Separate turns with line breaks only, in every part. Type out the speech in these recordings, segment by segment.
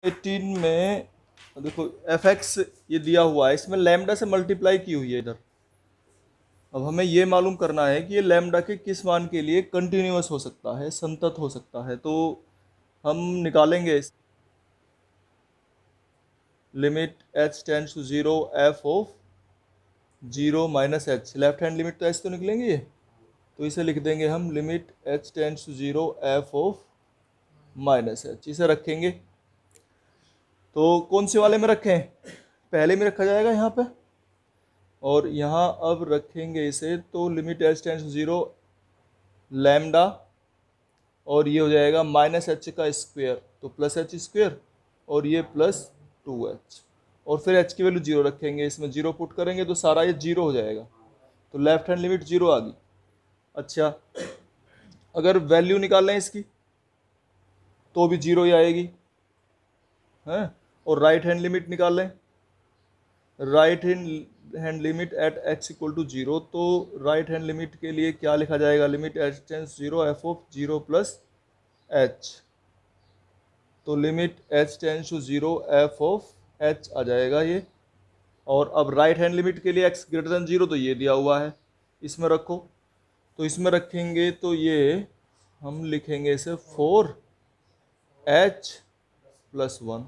18 में देखो F x ये दिया हुआ है, इसमें लैम्डा से मल्टीप्लाई की हुई है इधर। अब हमें ये मालूम करना है कि ये लैम्डा के किस मान के लिए कंटिन्यूअस हो सकता है, संतत हो सकता है। तो हम निकालेंगे limit h tends to zero F of zero minus h, left hand limit तो एच तो निकलेंगे ये, तो इसे लिख देंगे हम limit h tends to zero F of minus h, इसे रखेंगे। तो कौन से वाले में रखें, पहले में रखा जाएगा यहाँ पे, और यहाँ अब रखेंगे इसे, तो limit h tends to zero lambda, और ये हो जाएगा माइनस एच का स्क्वेयर, तो प्लस एच स्क्वेयर, और ये प्लस 2h, और फिर h की वैल्यू जीरो रखेंगे, इसमें जीरो पुट करेंगे तो सारा ये जीरो हो जाएगा, तो लेफ्ट हैंड लिमिट जीरो आ गई। अच्छा, अगर वैल्यू निकालें इसकी तो भी जीरो ही आएगी है, और राइट हैंड लिमिट निकाल लें, right hand limit at x equal to zero, तो राइट हैंड लिमिट के लिए क्या लिखा जाएगा, limit H tends zero F of zero plus H, तो limit H tends to zero F of H आ जाएगा ये। और अब राइट हैंड लिमिट के लिए x ग्रेटर देन जीरो, तो ये दिया हुआ है, इसमें रखो, तो इसमें रखेंगे तो ये हम लिखेंगे इसे 4h प्लस 1,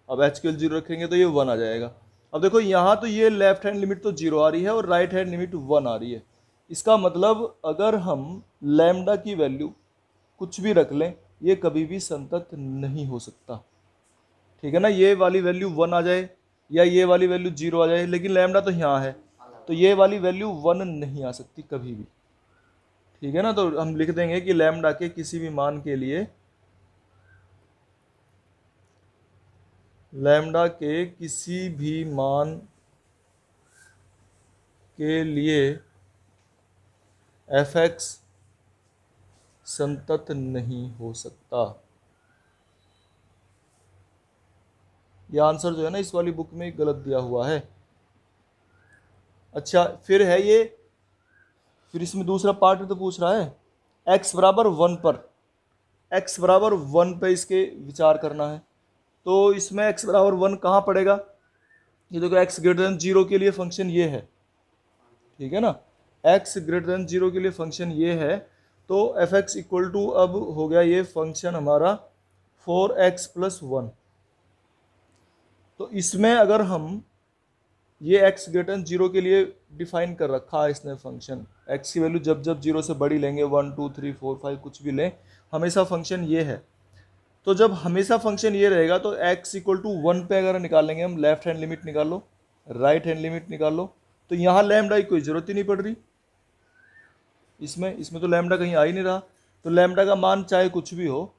अब h के जीरो रखेंगे तो ये 1 आ जाएगा। अब देखो यहाँ तो ये लेफ्ट हैंड लिमिट तो जीरो आ रही है और राइट हैंड लिमिट 1 आ रही है, इसका मतलब अगर हम लैम्डा की वैल्यू कुछ भी रख लें ये कभी भी संतत नहीं हो सकता, ठीक है ना। ये वाली वैल्यू 1 आ जाए या ये वाली वैल्यू 0 आ जाए, लेकिन लैम्डा तो यहाँ है, तो ये वाली वैल्यू 1 नहीं आ सकती कभी भी, ठीक है ना। तो हम लिख देंगे कि लैम्डा के किसी भी मान के लिए, लैम्डा के किसी भी मान के लिए एफ एक्स संतत नहीं हो सकता। यह आंसर जो है ना इस वाली बुक में गलत दिया हुआ है। अच्छा, फिर है ये, फिर इसमें दूसरा पार्ट तो पूछ रहा है x बराबर 1 पर, x बराबर 1 पे इसके विचार करना है। तो इसमें x बराबर 1 कहाँ पड़ेगा, ये देखो x ग्रेटर देन जीरो के लिए फंक्शन ये है, ठीक है ना, x ग्रेटर देन जीरो के लिए फंक्शन ये है, तो एफ एक्स इक्वल टू अब हो गया ये फंक्शन हमारा 4x प्लस 1। तो इसमें अगर हम ये x ग्रेटर देन जीरो के लिए डिफाइन कर रखा है इसने फंक्शन, x की वैल्यू जब जब जीरो से बड़ी लेंगे 1 2 3 4 5 कुछ भी लें, हमेशा फंक्शन ये है। तो जब हमेशा फंक्शन ये रहेगा तो x इक्वल टू 1 पे अगर निकालेंगे हम, लेफ्ट हैंड लिमिट निकाल लो, राइट हैंड लिमिट निकाल लो, तो यहाँ लैम्डा की कोई ज़रूरत ही नहीं पड़ रही, इसमें तो लैम्डा कहीं आ ही नहीं रहा, तो लैम्डा का मान चाहे कुछ भी हो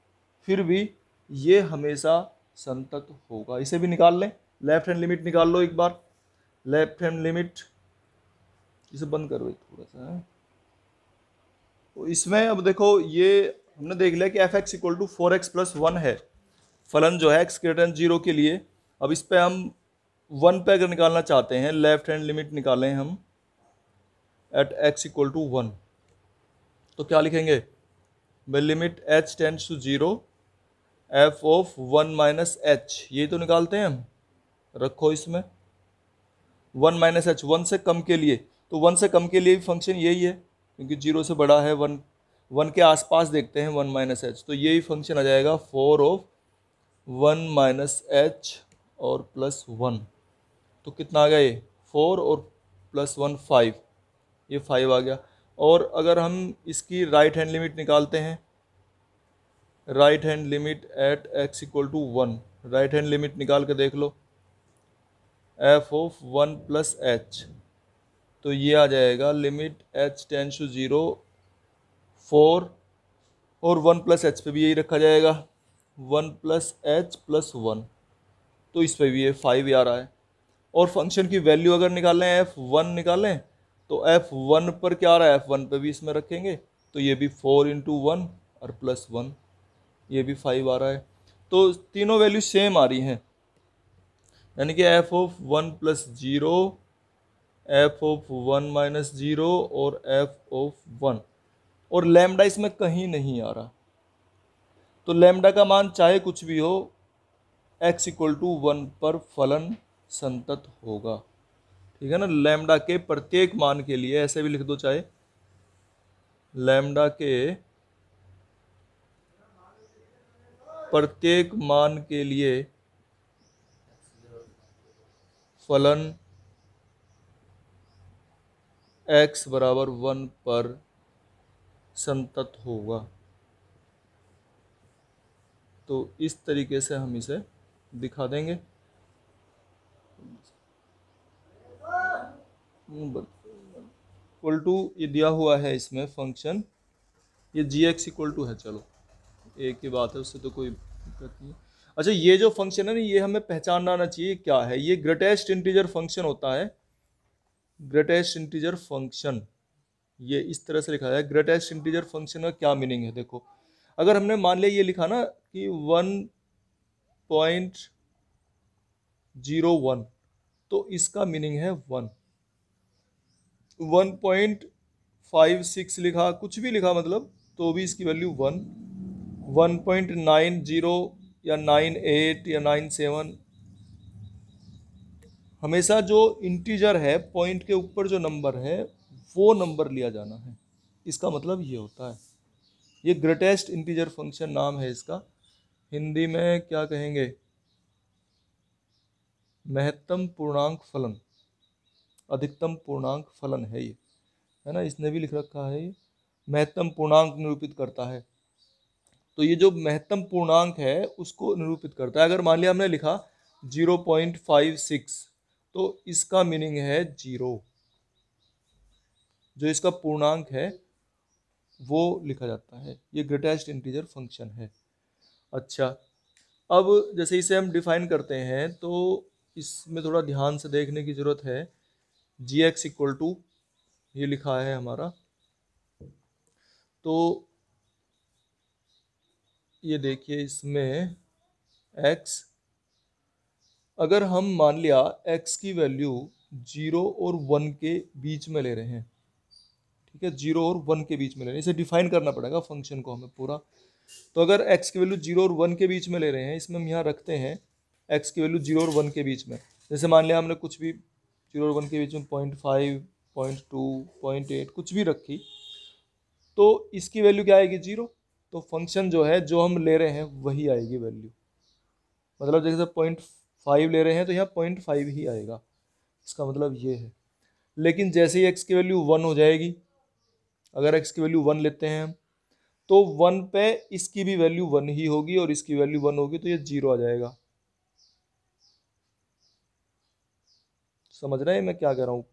फिर भी ये हमेशा संतत होगा। इसे भी निकाल लें, लेफ्ट हैंड लिमिट निकाल लो एक बार, लेफ्ट हैंड लिमिट, इसे बंद करो एक थोड़ा सा है। तो इसमें अब देखो ये हमने देख लिया कि f x equal to 4x plus 1 है, फलन जो है x ग्रेटर देन जीरो के लिए। अब इस पे हम 1 पे अगर निकालना चाहते हैं, लेफ्ट हैंड लिमिट निकालें हम एट x इक्वल टू 1, तो क्या लिखेंगे, by limit h tends to zero F of 1 minus h, ये तो निकालते हैं हम, रखो इसमें 1 माइनस एच, 1 से कम के लिए, तो 1 से कम के लिए भी फंक्शन यही है क्योंकि जीरो से बड़ा है, 1 के आसपास देखते हैं 1 माइनस एच, तो यही फंक्शन आ जाएगा 4 ऑफ 1 माइनस एच और प्लस 1, तो कितना आ गया ये 4 और प्लस 1 5, ये 5 आ गया। और अगर हम इसकी राइट हैंड लिमिट निकालते हैं, right hand limit at x equal to 1, right hand limit निकाल के देख लो, एफ ऑफ 1 प्लस एच, तो ये आ जाएगा limit h tends to zero 4, और 1 प्लस एच पे भी यही रखा जाएगा 1 प्लस एच प्लस 1, तो इस पे भी ये 5 ही आ रहा है। और फंक्शन की वैल्यू अगर निकालें f1 निकालें, तो f1 पर क्या आ रहा है, f1 पे भी इसमें रखेंगे, तो ये भी 4 इंटू 1 और प्लस 1, ये भी 5 आ रहा है, तो तीनों वैल्यू सेम आ रही हैं, यानी कि F of 1 plus zero, F of 1 minus zero और एफ ऑफ 1, और लैम्डा इसमें कहीं नहीं आ रहा, तो लैम्डा का मान चाहे कुछ भी हो x इक्वल टू 1 पर फलन संतत होगा। ठीक है ना। लैम्डा के प्रत्येक मान के लिए ऐसे भी लिख दो, चाहे लैम्डा के प्रत्येक मान के लिए फलन x बराबर 1 पर संतत होगा। तो इस तरीके से हम इसे दिखा देंगे। इक्वल टू ये दिया हुआ है इसमें फंक्शन, ये जी एक्स इक्वल टू है, चलो एक ही बात है, उससे तो कोई दिक्कत नहीं। अच्छा, ये जो फंक्शन है ना, ये हमें पहचानना आना चाहिए क्या है। ये ग्रेटेस्ट इंटीजर फंक्शन होता है। ग्रेटेस्ट इंटीजर फंक्शन ये इस तरह से लिखा है। ग्रेटेस्ट इंटीजर फंक्शन का क्या मीनिंग है, देखो अगर हमने मान लिया ये लिखा ना कि 1.01, तो इसका मीनिंग है 1। 1.56 लिखा, कुछ भी लिखा मतलब, तो भी इसकी वैल्यू 1। 1.90 या 98 या 97, हमेशा जो इंटीजर है पॉइंट के ऊपर जो नंबर है वो नंबर लिया जाना है। इसका मतलब ये होता है। ये ग्रेटेस्ट इंटीजर फंक्शन नाम है इसका। हिंदी में क्या कहेंगे, महत्तम पूर्णांक फलन, अधिकतम पूर्णांक फलन है ये, है ना। इसने भी लिख रखा है, ये महत्तम पूर्णांक निरूपित करता है। तो ये जो महत्तम पूर्णांक है उसको निरूपित करता है। अगर मान लिया हमने लिखा 0.56, तो इसका मीनिंग है 0। जो इसका पूर्णांक है वो लिखा जाता है। ये ग्रेटेस्ट इंटीजर फंक्शन है। अच्छा, अब जैसे इसे हम डिफाइन करते हैं तो इसमें थोड़ा ध्यान से देखने की जरूरत है। जी एक्स इक्वल टू ये लिखा है हमारा, तो ये देखिए इसमें x, अगर हम मान लिया x की वैल्यू 0 और 1 के बीच में ले रहे हैं, ठीक है, 0 और 1 के बीच में ले रहे हैं, इसे डिफाइन करना पड़ेगा फंक्शन को हमें पूरा। तो अगर x की वैल्यू 0 और 1 के बीच में ले रहे हैं, इसमें हम यहाँ रखते हैं x की वैल्यू 0 और 1 के बीच में। जैसे मान लिया हमने कुछ भी 0 और 1 के बीच में 0.5, 0.2, 0.8 कुछ भी रखी, तो इसकी वैल्यू क्या आएगी, 0। तो फंक्शन जो है जो हम ले रहे हैं वही आएगी वैल्यू। मतलब जैसे 0.5 ले रहे हैं तो यहाँ 0.5 ही आएगा, इसका मतलब ये है। लेकिन जैसे ही x की वैल्यू 1 हो जाएगी, अगर x की वैल्यू 1 लेते हैं हम, तो 1 पे इसकी भी वैल्यू 1 ही होगी और इसकी वैल्यू 1 होगी, तो ये 0 आ जाएगा। समझ रहे हैं मैं क्या कह रहा हूँ।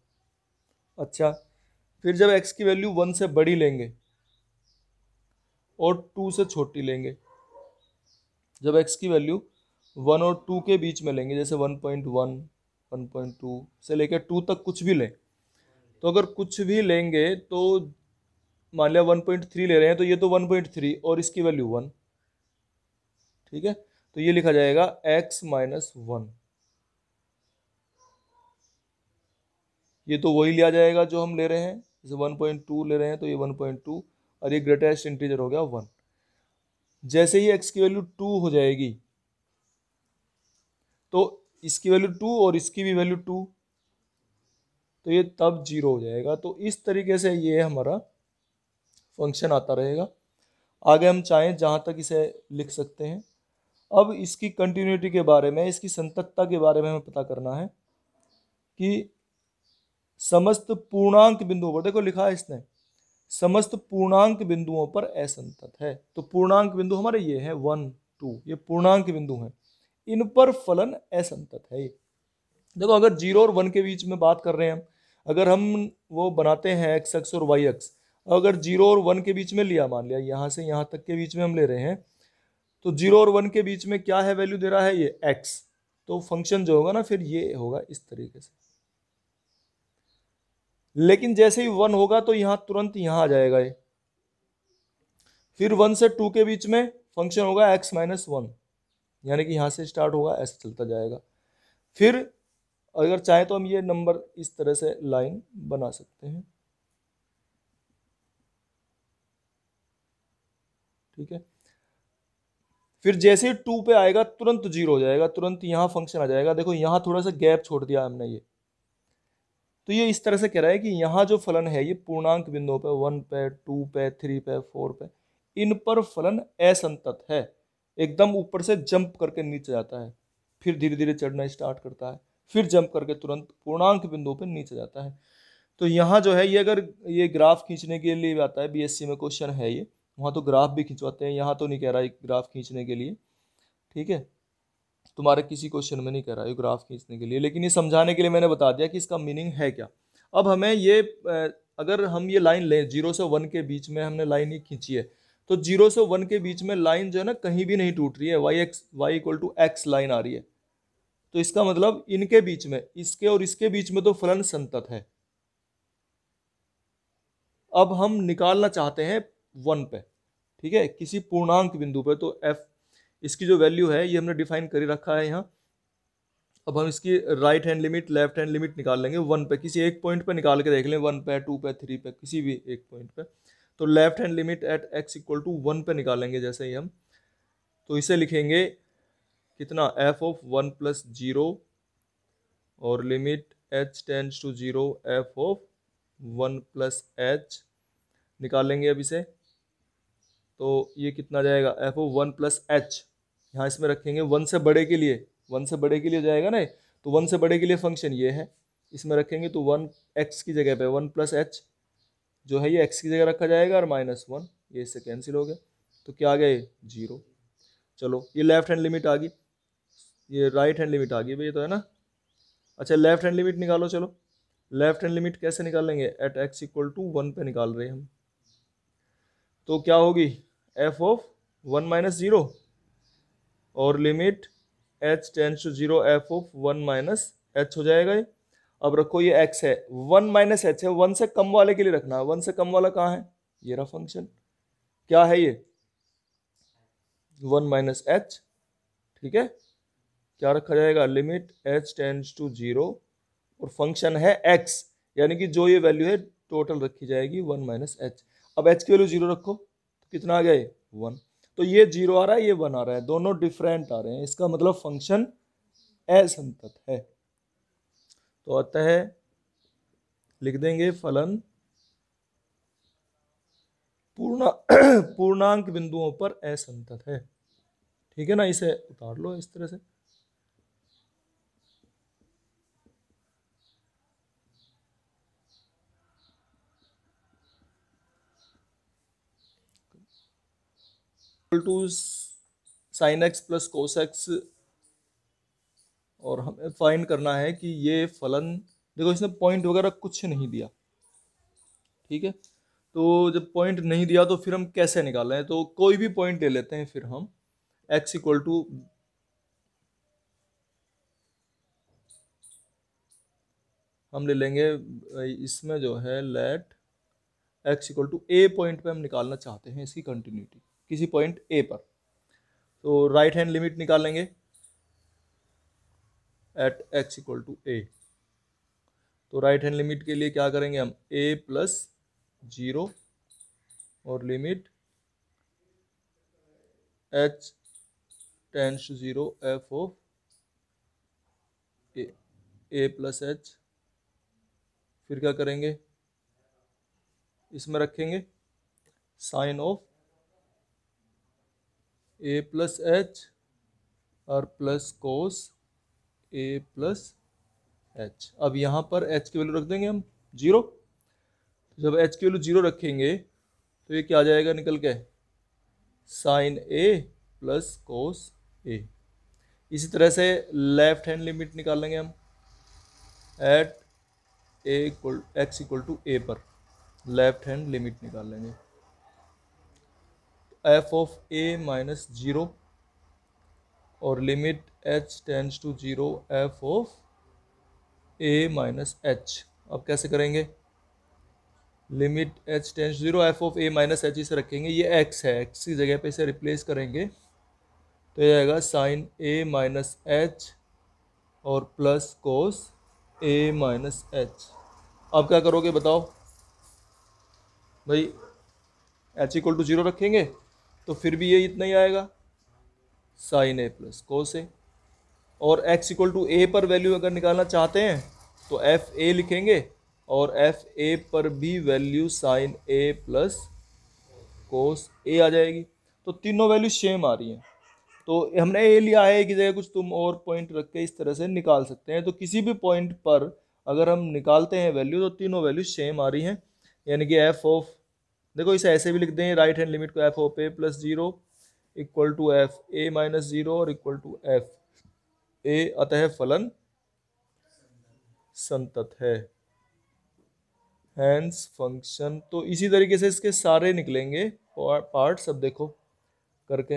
अच्छा, फिर जब x की वैल्यू 1 से बड़ी लेंगे और 2 से छोटी लेंगे, जब x की वैल्यू 1 और 2 के बीच में लेंगे, जैसे 1.1, 1.2 से लेकर 2 तक कुछ भी लें, तो अगर कुछ भी लेंगे तो मान लिया 1.3 ले रहे हैं, तो ये तो 1.3 और इसकी वैल्यू 1, ठीक है। तो ये लिखा जाएगा x माइनस 1। ये तो वही लिया जाएगा जो हम ले रहे हैं, जैसे 1.2 ले रहे हैं तो ये 1.2, और ये ग्रेटेस्ट इंटीजर हो गया 1। जैसे ही x की वैल्यू 2 हो जाएगी, तो इसकी वैल्यू 2 और इसकी भी वैल्यू 2, तो ये तब 0 हो जाएगा। तो इस तरीके से ये हमारा फंक्शन आता रहेगा। आगे हम चाहें जहाँ तक इसे लिख सकते हैं। अब इसकी कंटिन्यूटी के बारे में, इसकी संततता के बारे में हमें पता करना है कि समस्त पूर्णांक बिंदुओं पर, देखो लिखा है इसने, समस्त पूर्णांक बिंदुओं पर असंतत है। तो पूर्णांक बिंदु हमारे ये है 1, 2, ये पूर्णांक बिंदु हैं, इन पर फलन असंतत है। देखो अगर 0 और 1 के बीच में बात कर रहे हैं हम, अगर हम वो बनाते हैं एक्स अक्ष और वाई अक्ष, अगर 0 और 1 के बीच में लिया, मान लिया यहाँ से यहाँ तक के बीच में हम ले रहे हैं, तो 0 और 1 के बीच में क्या है, वैल्यू दे रहा है ये x। तो फंक्शन जो होगा ना फिर ये होगा इस तरीके से। लेकिन जैसे ही 1 होगा तो यहाँ तुरंत यहाँ आ जाएगा ये। फिर 1 से 2 के बीच में फंक्शन होगा x माइनस 1, यानी कि यहाँ से स्टार्ट होगा, ऐसे चलता जाएगा। फिर अगर चाहे तो हम ये नंबर इस तरह से लाइन बना सकते हैं, ठीक है। फिर जैसे ही 2 पे आएगा तुरंत 0 हो जाएगा, तुरंत यहाँ फंक्शन आ जाएगा। देखो यहाँ थोड़ा सा गैप छोड़ दिया हमने ये। तो ये इस तरह से कह रहा है कि यहाँ जो फलन है ये पूर्णांक बिंदुओं पे 1 पे 2 पे 3 पे 4 पे इन पर फलन असंतत है, एकदम ऊपर से जंप करके नीचे जाता है, फिर धीरे धीरे चढ़ना स्टार्ट करता है, फिर जंप करके तुरंत पूर्णांक बिंदुओं पे नीचे जाता है। तो यहाँ जो है ये अगर ये ग्राफ खींचने के लिए आता है, बीएससी में क्वेश्चन है ये, वहाँ तो ग्राफ भी खिंचवाते हैं, यहाँ तो नहीं कह रहा है ग्राफ खींचने के लिए, ठीक है, तुम्हारे किसी क्वेश्चन में नहीं कह रहा है ग्राफ खींचने के लिए, लेकिन ये समझाने के लिए मैंने बता दिया कि इसका मीनिंग है क्या। अब हमें ये अगर हम ये लाइन लें 0 से 1 के बीच में हमने लाइन ही खींची है, तो 0 से 1 के बीच में लाइन जो है ना कहीं भी नहीं टूट रही है, y equal to X line आ रही है। तो इसका मतलब इनके बीच में, इसके और इसके बीच में तो फलन संतत है। अब हम निकालना चाहते हैं 1 पे, ठीक है, किसी पूर्णांक बिंदु पे। तो f इसकी जो वैल्यू है ये हमने डिफाइन कर रखा है यहाँ। अब हम इसकी right hand limit left hand limit निकाल लेंगे 1 पे, किसी एक पॉइंट पे निकाल के देख लें, 1 पे 2 पे 3 पे किसी भी एक पॉइंट पे। तो left hand limit at x equal to 1 पे निकालेंगे जैसे ही हम, तो इसे लिखेंगे कितना, f ऑफ 1 प्लस 0 और limit h tends to 0 f of 1 plus h निकालेंगे अब इसे। तो ये कितना जाएगा, f ऑफ 1 प्लस h, यहाँ इसमें रखेंगे 1 से बड़े के लिए, 1 से बड़े के लिए जाएगा ना, तो 1 से बड़े के लिए फंक्शन ये है, इसमें रखेंगे तो 1 x की जगह पे 1 प्लस h जो है ये x की जगह रखा जाएगा और -1 ये इससे कैंसिल हो गया, तो क्या आ गया 0। चलो ये लेफ्ट हैंड लिमिट आ गई, ये राइट हैंड लिमिट आ गई भैया, तो है ना। अच्छा लेफ्ट हैंड लिमिट निकालो, चलो लेफ्ट हैंड लिमिट कैसे निकालेंगे, एट x इक्वल टू 1 पे निकाल रहे हैं हम। तो क्या होगी, f ऑफ 1 माइनस 0 और limit h tends to 0 f of 1 minus h हो जाएगा ये। अब रखो ये x है, 1 माइनस h है, 1 से कम वाले के लिए रखना है, 1 से कम वाला कहाँ है, ये रहा फंक्शन, क्या है ये 1 माइनस h, ठीक है, क्या रखा जाएगा, लिमिट h टेंड्स टू 0 और फंक्शन है x, यानी कि जो ये वैल्यू है टोटल रखी जाएगी 1 माइनस h। अब h की वैल्यू 0 रखो तो कितना आ गया ये 1, तो ये 0 आ रहा है, ये 1 आ रहा है, दोनों डिफरेंट आ रहे हैं, इसका मतलब फंक्शन असंतत है। तो अतः लिख देंगे फलन पूर्णांक बिंदुओं पर असंतत है, ठीक है ना, इसे उतार लो इस तरह से। Two sine x plus cos x, और हमें फाइंड करना है कि ये फलन, देखो इसने पॉइंट वगैरह कुछ नहीं दिया, ठीक है, तो जब पॉइंट नहीं दिया तो फिर हम कैसे निकाल रहे हैं, तो कोई भी पॉइंट ले लेते हैं फिर हम, x इक्वल टू हम ले लेंगे इसमें जो है let x equal to a point पे हम निकालना चाहते हैं इसकी कंटिन्यूटी किसी पॉइंट a पर। तो राइट हैंड लिमिट निकालेंगे at x equal to a। तो राइट हैंड लिमिट के लिए क्या करेंगे हम, a प्लस 0 और limit h tends to 0 f of a plus h, फिर क्या करेंगे, इसमें रखेंगे sine of a plus h और plus cos a plus h। अब यहाँ पर h की वैल्यू रख देंगे हम 0, जब h की वैल्यू 0 रखेंगे तो ये क्या आ जाएगा निकल के, sine a plus cos a। इसी तरह से लेफ्ट हैंड लिमिट निकालेंगे हम at x equal to a पर, लेफ्ट हैंड लिमिट निकाल लेंगे, f ऑफ a माइनस 0 और limit h tends to 0 f of a minus h। अब कैसे करेंगे, limit h tends to 0 f of a minus h इसे रखेंगे, ये x है, x की जगह पे इसे रिप्लेस करेंगे तो ये आएगा साइन a माइनस h और plus cos a minus h। अब क्या करोगे बताओ भाई, h इक्वल टू 0 रखेंगे तो फिर भी ये इतना ही आएगा, साइन ए प्लस कोस ए। और x इक्वल टू ए पर वैल्यू अगर निकालना चाहते हैं तो एफ ए लिखेंगे, और एफ ए पर भी वैल्यू साइन ए प्लस कोस ए आ जाएगी। तो तीनों वैल्यू सेम आ रही हैं। तो हमने ए लिया है कि जगह, कुछ तुम और पॉइंट रख के इस तरह से निकाल सकते हैं। तो किसी भी पॉइंट पर अगर हम निकालते हैं वैल्यू तो तीनों वैल्यू सेम आ रही हैं। यानी कि एफ ऑफ, देखो इसे ऐसे भी लिख दें राइट हैंड लिमिट को, f of a plus zero equal to f a minus zero और इक्वल टू एफ ए, अतः फलन संतत है, हैंस फंक्शन। तो इसी तरीके से इसके सारे निकलेंगे पार्ट्स। अब देखो करके,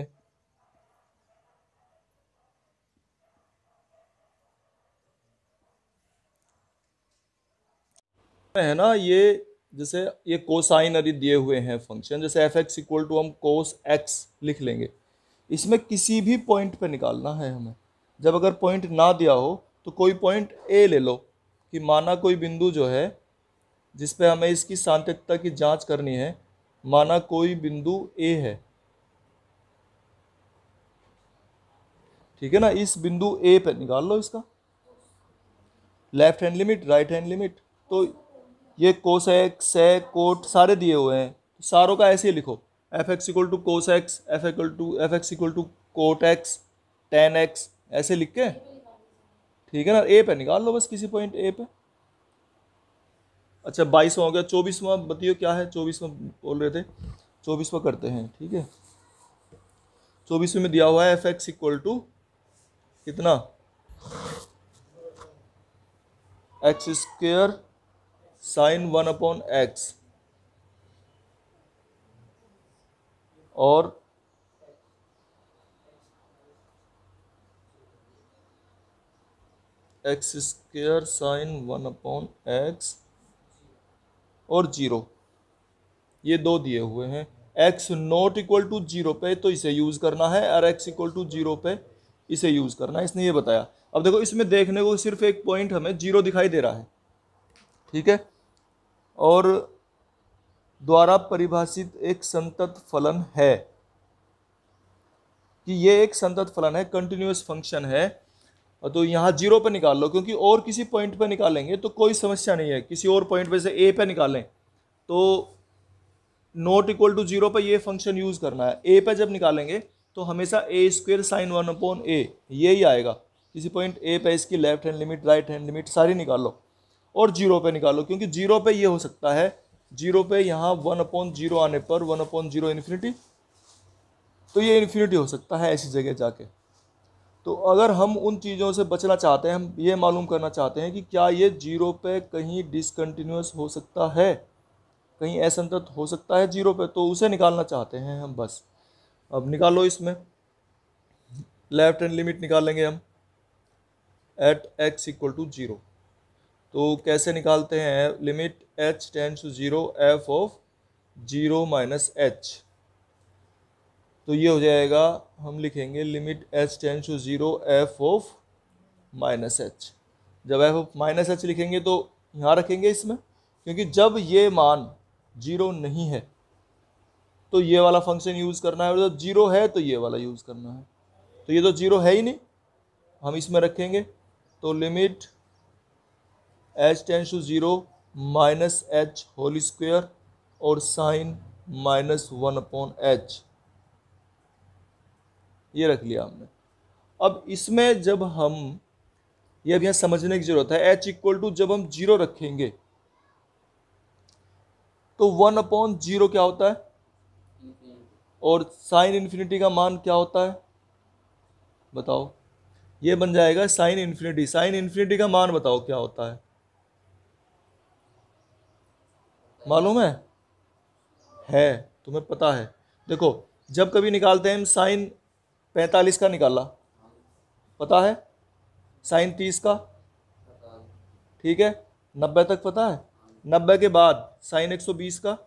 है ना, ये जैसे ये कोसाइनरी दिए हुए हैं फंक्शन, जैसे एफ एक्स इक्वल टू हम कोस एक्स लिख लेंगे। इसमें किसी भी पॉइंट पे निकालना है हमें। जब अगर पॉइंट ना दिया हो तो कोई पॉइंट ए ले लो, कि माना कोई बिंदु जो है जिस पे हमें इसकी सांतत्यता की जांच करनी है, माना कोई बिंदु ए है, ठीक है ना। इस बिंदु ए पे निकाल लो इसका left hand limit right hand limit. तो ये कोस एक्स है, कोट सारे दिए हुए हैं, तो सारों का ऐसे ही लिखो, f x equal to cos x, f x equal to cot x, tan x, ऐसे लिख के, ठीक है ना। ए पे निकाल लो बस, किसी पॉइंट ए पे। अच्छा 22वां हो गया, 24वां बताइए क्या है। 24वां बोल रहे थे, 24वां करते हैं, ठीक है। 24वें में दिया हुआ है एफ एक्स इक्वल टू कितना, एक्स स्क्वेयर साइन 1/x और एक्स स्क्वेयर साइन 1/x और जीरो, ये दो दिए हुए हैं। x not equal to zero पे तो इसे यूज करना है, और x इक्वल टू जीरो पे इसे यूज करना है, इसने ये बताया। अब देखो इसमें देखने को सिर्फ एक पॉइंट हमें जीरो दिखाई दे रहा है, ठीक है, और द्वारा परिभाषित एक संतत फलन है, कि ये एक संतत फलन है, कंटिन्यूअस फंक्शन है। तो यहाँ जीरो पे निकाल लो, क्योंकि और किसी पॉइंट पे निकालेंगे तो कोई समस्या नहीं है। किसी और पॉइंट पे से ए पे निकालें तो नॉट इक्वल टू जीरो पे ये फंक्शन यूज करना है। ए पे जब निकालेंगे तो हमेशा ए स्क्वेयर साइन 1/a ये ही आएगा। किसी पॉइंट ए पे इसकी left hand limit right hand limit सारी निकाल लो, और जीरो पे निकालो, क्योंकि जीरो पे ये हो सकता है, जीरो पे यहाँ 1/0 आने पर 1/0 इन्फिनिटी, तो ये इन्फिनिटी हो सकता है ऐसी जगह जाके। तो अगर हम उन चीज़ों से बचना चाहते हैं, हम ये मालूम करना चाहते हैं कि क्या ये जीरो पे कहीं डिसकंटिन्यूअस हो सकता है, कहीं असंतत हो सकता है जीरो पे, तो उसे निकालना चाहते हैं हम बस। अब निकालो, इसमें लेफ्ट हैंड लिमिट निकालेंगे हम at x equal to zero. तो कैसे निकालते हैं, limit h tends to zero F of zero minus h. तो ये हो जाएगा, हम लिखेंगे limit h tends to zero F of minus h. जब एफ ऑफ माइनस एच लिखेंगे तो यहाँ रखेंगे इसमें, क्योंकि जब ये मान जीरो नहीं है तो ये वाला फंक्शन यूज़ करना है, और जब जीरो है तो ये वाला यूज़ करना है। तो ये तो जीरो है ही नहीं, हम इसमें रखेंगे। तो limit h tends to zero minus h whole square और साइन माइनस 1/h, ये रख लिया हमने। अब इसमें जब हम, ये अब यहाँ समझने की जरूरत है, h इक्वल टू जब हम जीरो रखेंगे तो 1/0 क्या होता है, और साइन इन्फिनिटी का मान क्या होता है बताओ। ये बन जाएगा साइन इन्फिनिटी। साइन इन्फिनिटी का मान बताओ क्या होता है, मालूम है तुम्हें पता है। देखो जब कभी निकालते हैं हम, साइन 45 का निकाला, पता है, साइन 30 का, ठीक है, 90 तक पता है, 90 के बाद साइन 120 का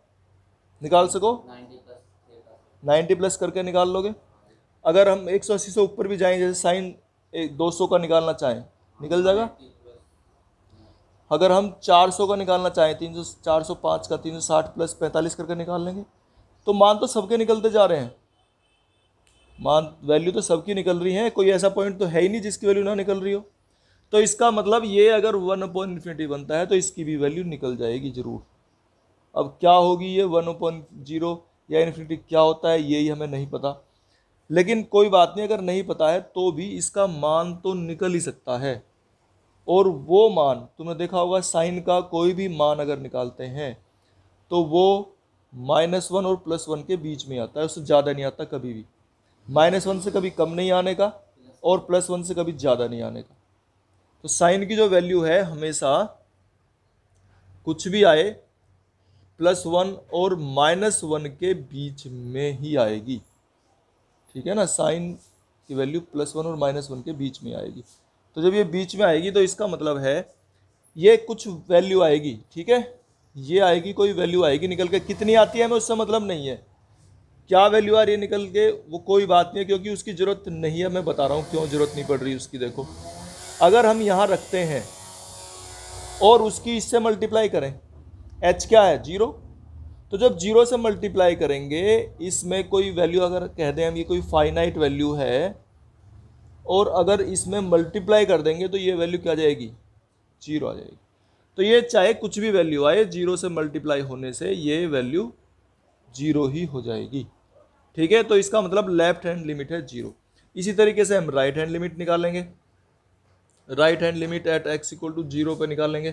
निकाल सको, 90 प्लस करके निकाल लोगे। अगर हम 180 से ऊपर भी जाएं, जैसे साइन 200 का निकालना चाहें, निकल जाएगा। अगर हम 400 का निकालना चाहें, 300 405 का 360 प्लस 45 करके निकाल लेंगे। तो मान तो सबके निकलते जा रहे हैं, मान वैल्यू तो सबकी निकल रही है, कोई ऐसा पॉइंट तो है ही नहीं जिसकी वैल्यू ना निकल रही हो। तो इसका मतलब ये अगर 1/∞ बनता है तो इसकी भी वैल्यू निकल जाएगी जरूर। अब क्या होगी ये 1/0 या इन्फिनिटी क्या होता है यही हमें नहीं पता, लेकिन कोई बात नहीं, अगर नहीं पता है तो भी इसका मान तो निकल ही सकता है। और वो मान तुमने देखा होगा, साइन का कोई भी मान अगर निकालते हैं तो वो -1 और +1 के बीच में आता है, उससे ज़्यादा नहीं आता कभी भी। -1 से कभी कम नहीं आने का और +1 से कभी ज़्यादा नहीं आने का। तो साइन की जो वैल्यू है हमेशा कुछ भी आए +1 और -1 के बीच में ही आएगी, ठीक है ना। साइन की वैल्यू +1 और -1 के बीच में आएगी। तो जब ये बीच में आएगी तो इसका मतलब है ये कुछ वैल्यू आएगी, ठीक है, ये आएगी, कोई वैल्यू आएगी निकल के। कितनी आती है हमें उससे मतलब नहीं है, क्या वैल्यू आ रही है निकल के वो कोई बात नहीं है, क्योंकि उसकी ज़रूरत नहीं है। मैं बता रहा हूँ क्यों ज़रूरत नहीं पड़ रही उसकी। देखो अगर हम यहाँ रखते हैं और उसकी इससे मल्टीप्लाई करें, h क्या है 0, तो जब 0 से मल्टीप्लाई करेंगे इसमें कोई वैल्यू अगर कह दें हम ये कोई फाइनाइट वैल्यू है, और अगर इसमें मल्टीप्लाई कर देंगे तो ये वैल्यू क्या आ जाएगी 0 आ जाएगी। तो ये चाहे कुछ भी वैल्यू आए 0 से मल्टीप्लाई होने से ये वैल्यू 0 ही हो जाएगी, ठीक है। तो इसका मतलब लेफ्ट हैंड लिमिट है 0। इसी तरीके से हम राइट हैंड लिमिट निकालेंगे। Right hand limit at x = 0 पे निकालेंगे।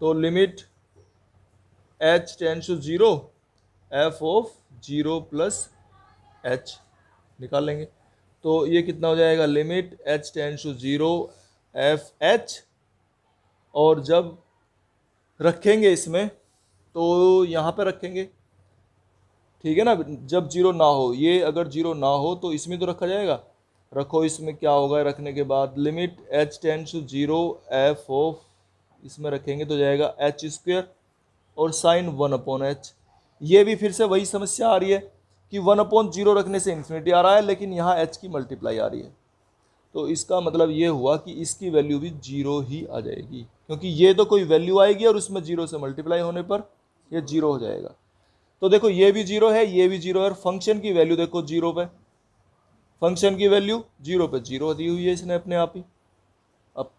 तो limit h tends to 0 f of 0 + h निकाल लेंगे। तो ये कितना हो जाएगा, limit h tends to 0 f h, और जब रखेंगे इसमें तो यहाँ पे रखेंगे, ठीक है ना। जब 0 ना हो, ये अगर 0 ना हो तो इसमें तो रखा जाएगा। रखो, इसमें क्या होगा रखने के बाद, limit h tends to 0 f of, इसमें रखेंगे तो जाएगा h² और साइन 1/h। ये भी फिर से वही समस्या आ रही है कि 1/0 रखने से इन्फिनिटी आ रहा है, लेकिन यहाँ h की मल्टीप्लाई आ रही है। तो इसका मतलब ये हुआ कि इसकी वैल्यू भी 0 ही आ जाएगी, क्योंकि ये तो कोई वैल्यू आएगी और उसमें 0 से मल्टीप्लाई होने पर ये 0 हो जाएगा। तो देखो ये भी 0 है, ये भी 0 है, और फंक्शन की वैल्यू देखो 0 पे, फंक्शन की वैल्यू 0 पे 0 दी हुई है इसने अपने आप ही। अब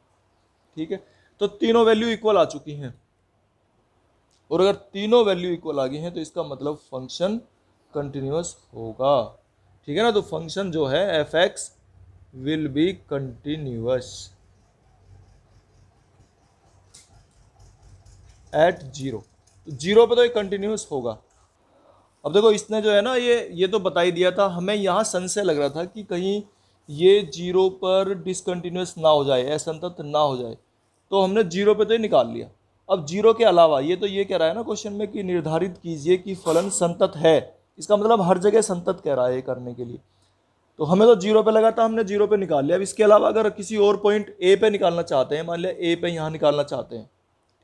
ठीक है, तो तीनों वैल्यू इक्वल आ चुकी हैं, और अगर तीनों वैल्यू इक्वल आ गई हैं तो इसका मतलब फंक्शन कंटिन्यूअस होगा, ठीक है ना। तो फंक्शन जो है f(x) will be continuous at 0। तो 0 पे तो ये कंटिन्यूअस होगा। अब देखो इसने जो है ना ये तो बता ही दिया था, हमें यहाँ संशय लग रहा था कि कहीं ये 0 पर डिसकंटिन्यूअस ना हो जाए, असंतत ना हो जाए, तो हमने 0 पे तो ये निकाल लिया। अब 0 के अलावा ये तो ये कह रहा है ना क्वेश्चन में कि निर्धारित कीजिए कि फलन संतत है, इसका मतलब हर जगह संतत कह रहा है ये करने के लिए। तो हमें तो 0 पे लगा था, हमने 0 पे निकाल लिया। अब इसके अलावा अगर किसी और पॉइंट ए पे निकालना चाहते हैं, मान लिया ए पे यहाँ निकालना चाहते हैं,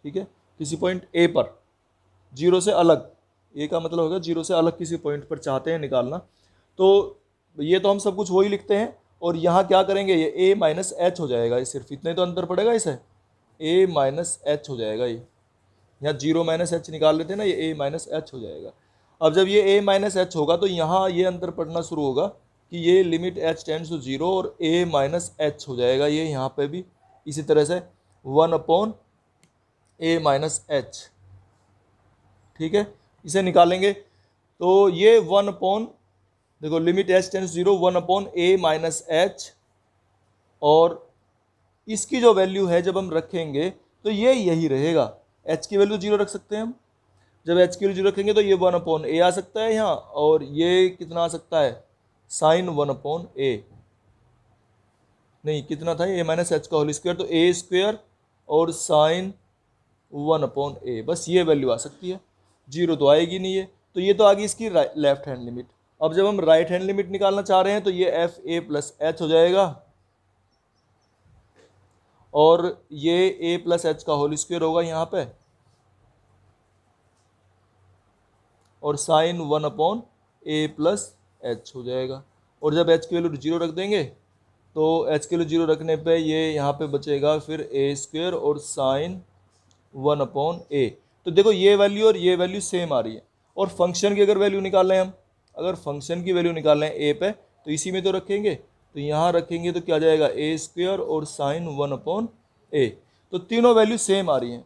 ठीक है, किसी पॉइंट ए पर 0 से अलग, ए का मतलब होगा 0 से अलग किसी पॉइंट पर चाहते हैं निकालना, तो ये तो हम सब कुछ वही लिखते हैं। और यहाँ क्या करेंगे, ये a माइनस एच हो जाएगा, ये सिर्फ इतना ही तो अंतर पड़ेगा इसे, a माइनस एच हो जाएगा। ये यहाँ 0 माइनस एच निकाल लेते हैं ना, ये a माइनस एच हो जाएगा। अब जब ये a माइनस एच होगा तो यहाँ ये अंतर पड़ना शुरू होगा कि ये लिमिट h टेंड्स टू 0 और a माइनस एच हो जाएगा। ये यहाँ पे भी इसी तरह से 1/a माइनस एच, ठीक है, इसे निकालेंगे। तो ये 1/, देखो limit h tends 0 1/a minus H, और इसकी जो वैल्यू है जब हम रखेंगे तो ये यही रहेगा। h की वैल्यू 0 रख सकते हैं हम, जब h की वैल्यू 0 रखेंगे तो ये 1/a आ सकता है यहाँ, और ये कितना आ सकता है साइन 1/a, नहीं कितना था a माइनस एच का होल स्क्वायर, तो a² और साइन 1/a, बस ये वैल्यू आ सकती है, 0 तो आएगी नहीं है। तो ये तो आ गई इसकी लेफ्ट हैंड लिमिट। अब जब हम राइट हैंड लिमिट निकालना चाह रहे हैं तो ये fa प्लस एच हो जाएगा, और ये a प्लस एच का होल स्क्वायर होगा यहाँ पे, और साइन 1/a प्लस एच हो जाएगा। और जब h की वैल्यू 0 रख देंगे तो h की वैल्यू 0 रखने पे ये यहाँ पे बचेगा फिर a² और साइन 1/a। तो देखो ये वैल्यू और ये वैल्यू सेम आ रही है। और फंक्शन की अगर वैल्यू निकाल लें हम, अगर फंक्शन की वैल्यू निकाल लें a पे, तो इसी में तो रखेंगे, तो यहाँ रखेंगे तो क्या जाएगा ए स्क्वायर और साइन 1/a। तो तीनों वैल्यू सेम आ रही हैं।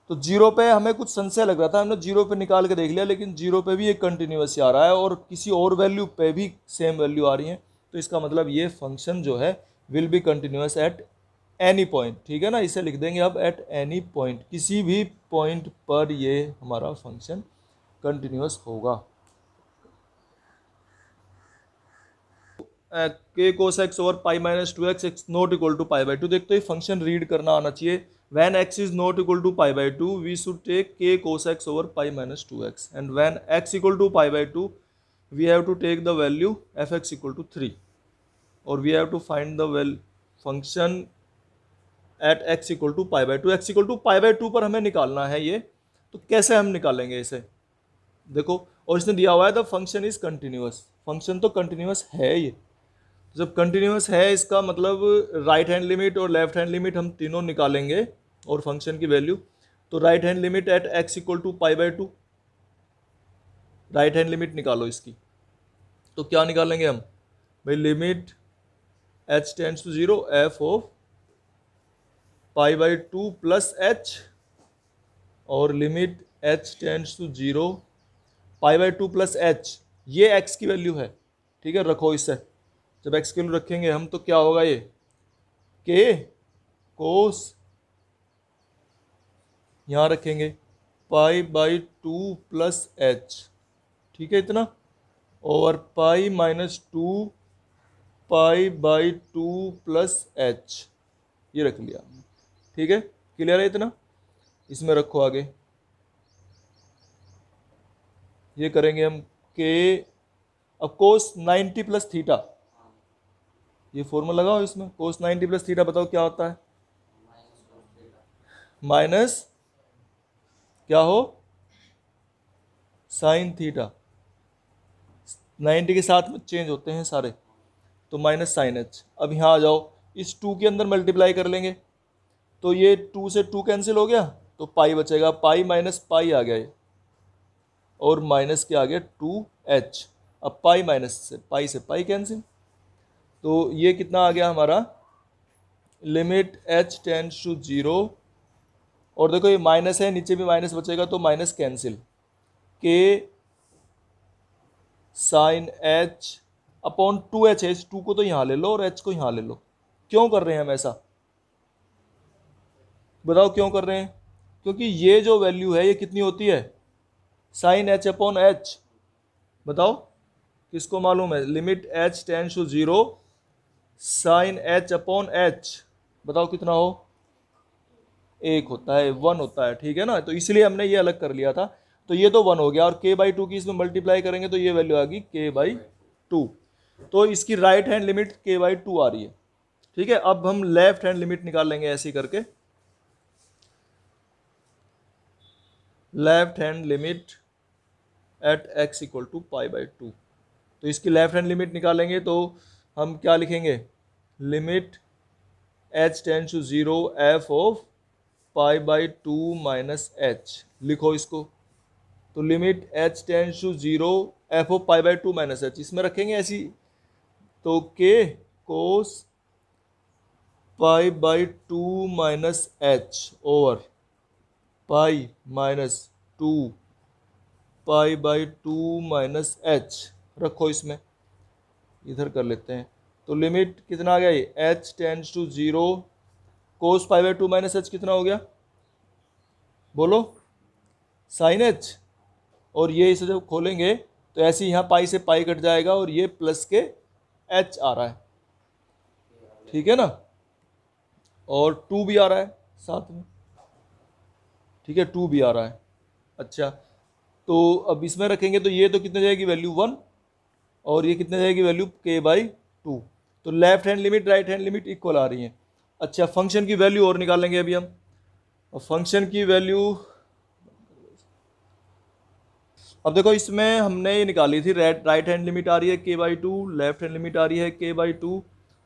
तो जीरो पे हमें कुछ संशय लग रहा था, हमने जीरो पे निकाल के देख लिया, लेकिन जीरो पे भी एक कंटिन्यूस आ रहा है और किसी और वैल्यू पे भी सेम वैल्यू आ रही है। तो इसका मतलब ये फंक्शन जो है will be continuous at any point, ठीक है ना। इसे लिख देंगे अब एट एनी पॉइंट, किसी भी पॉइंट पर ये हमारा फंक्शन कंटिन्यूस होगा। के cos x over pi minus 2x x not equal to pi by 2। देखते ही फंक्शन रीड करना आना चाहिए। when x is not equal to pi by 2 we should take k cos x over pi minus 2x, and when x equal to pi by 2 we have to take the value fx equal to 3, or we have to find the function at x equal to pi by 2। x equal to pi by 2 पर हमें निकालना है ये, तो कैसे हम निकालेंगे इसे, देखो। और इसने दिया हुआ है the function is continuous, function तो कंटिन्यूस है ये। जब कंटिन्यूस है इसका मतलब राइट हैंड लिमिट और लेफ्ट हैंड लिमिट हम तीनों निकालेंगे और फंक्शन की वैल्यू। तो right hand limit at x equal to pi by 2, right hand limit निकालो इसकी। तो क्या निकालेंगे हम भाई, limit h tends to 0 F of pi by 2 plus h, और limit h tends to 0 pi by 2 plus H, ये एक्स की वैल्यू है, ठीक है। रखो इससे, जब एक्स की वैल्यू रखेंगे हम तो क्या होगा ये के कोस, यहाँ रखेंगे पाई बाई 2 प्लस एच, ठीक है इतना, और पाई minus 2 pi by 2 plus H, ये रख लिया, ठीक है। क्लियर है इतना, इसमें रखो आगे। ये करेंगे हम के, अब कोस 90 प्लस थीटा, ये फॉर्मूला लगाओ इसमें, कोस 90 प्लस थीटा बताओ क्या होता है, माइनस क्या हो साइन थीटा, 90 के साथ में चेंज होते हैं सारे, तो माइनस साइन एच। अब यहाँ आ जाओ, इस 2 के अंदर मल्टीप्लाई कर लेंगे, तो ये 2 से 2 कैंसिल हो गया, तो पाई बचेगा, पाई माइनस पाई आ गया ये, और माइनस क्या आ गया 2h। अब पाई माइनस से पाई कैंसिल, तो ये कितना आ गया हमारा, लिमिट h टेंड्स टू 0, और देखो ये माइनस है, नीचे भी माइनस बचेगा तो माइनस कैंसिल, के साइन h अपॉन 2h है, इस 2 को तो यहाँ ले लो और h को यहाँ ले लो। क्यों कर रहे हैं हम ऐसा, बताओ क्यों कर रहे हैं, क्योंकि ये जो वैल्यू है ये कितनी होती है, साइन h अपॉन h, बताओ किसको मालूम है, limit h tends to 0 sine h upon h, बताओ कितना हो, 1 होता है, 1 होता है, ठीक है ना। तो इसलिए हमने ये अलग कर लिया था, तो ये तो 1 हो गया, और k बाई 2 की इसमें मल्टीप्लाई करेंगे तो ये वैल्यू आ गई k बाई 2, तो इसकी right hand limit k by 2 आ रही है, ठीक है। अब हम लेफ्ट हैंड लिमिट निकाल लेंगे ऐसे ही करके, left hand limit at x equal to pi by 2। तो इसकी लेफ्ट हैंड लिमिट निकालेंगे तो हम क्या लिखेंगे, limit h tends to 0 F of pi by 2 minus H, लिखो इसको। तो limit h tends to 0 F of pi by 2 minus H, इसमें रखेंगे ऐसी, तो K cos pi by 2 minus H over pi minus 2 pi by 2 minus H, रखो इसमें, इधर कर लेते हैं। तो लिमिट कितना आ गया ये, h tends to 0 cos pi by 2 minus h कितना हो गया, बोलो साइन एच, और ये इसे जब खोलेंगे तो ऐसे यहाँ पाई से पाई कट जाएगा और ये प्लस के h आ रहा है, ठीक है ना, और 2 भी आ रहा है साथ में, ठीक है 2 भी आ रहा है। अच्छा, तो अब इसमें रखेंगे तो ये तो कितने जाएगी वैल्यू 1, और ये कितने जाएगी वैल्यू k बाई 2, तो left hand limit right hand limit equal आ रही है। अच्छा, फंक्शन की वैल्यू और निकालेंगे अभी हम, और फंक्शन की वैल्यू अब देखो इसमें हमने ये निकाली थी, राइट हैंड लिमिट आ रही है k by 2, left hand limit आ रही है k बाई 2,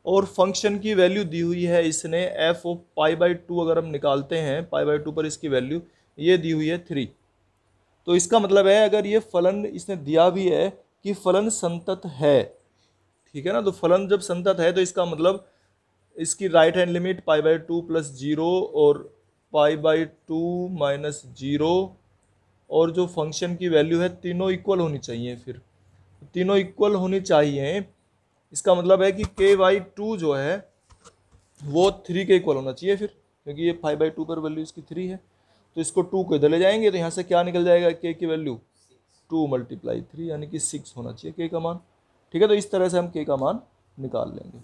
और फंक्शन की वैल्यू दी हुई है इसने f ऑफ पाई बाई 2, अगर हम निकालते हैं पाई बाई 2 पर इसकी वैल्यू ये दी हुई है 3। तो इसका मतलब है अगर ये फलन इसने दिया भी है कि फलन संतत है, ठीक है ना। तो फलन जब संतत है तो इसका मतलब इसकी राइट हैंड लिमिट π/2 + 0 और π/2 - 0 और जो फंक्शन की वैल्यू है तीनों इक्वल होनी चाहिए। फिर तीनों इक्वल होनी चाहिए, इसका मतलब है कि k/2 जो है वो 3 के इक्वल होना चाहिए फिर, क्योंकि ये π/2 पर वैल्यू इसकी 3 है। तो इसको 2 को इधर ले जाएंगे तो यहाँ से क्या निकल जाएगा, k की वैल्यू 2 × 3 यानी कि 6 होना चाहिए k का मान। ठीक है, तो इस तरह से हम k का मान निकाल लेंगे।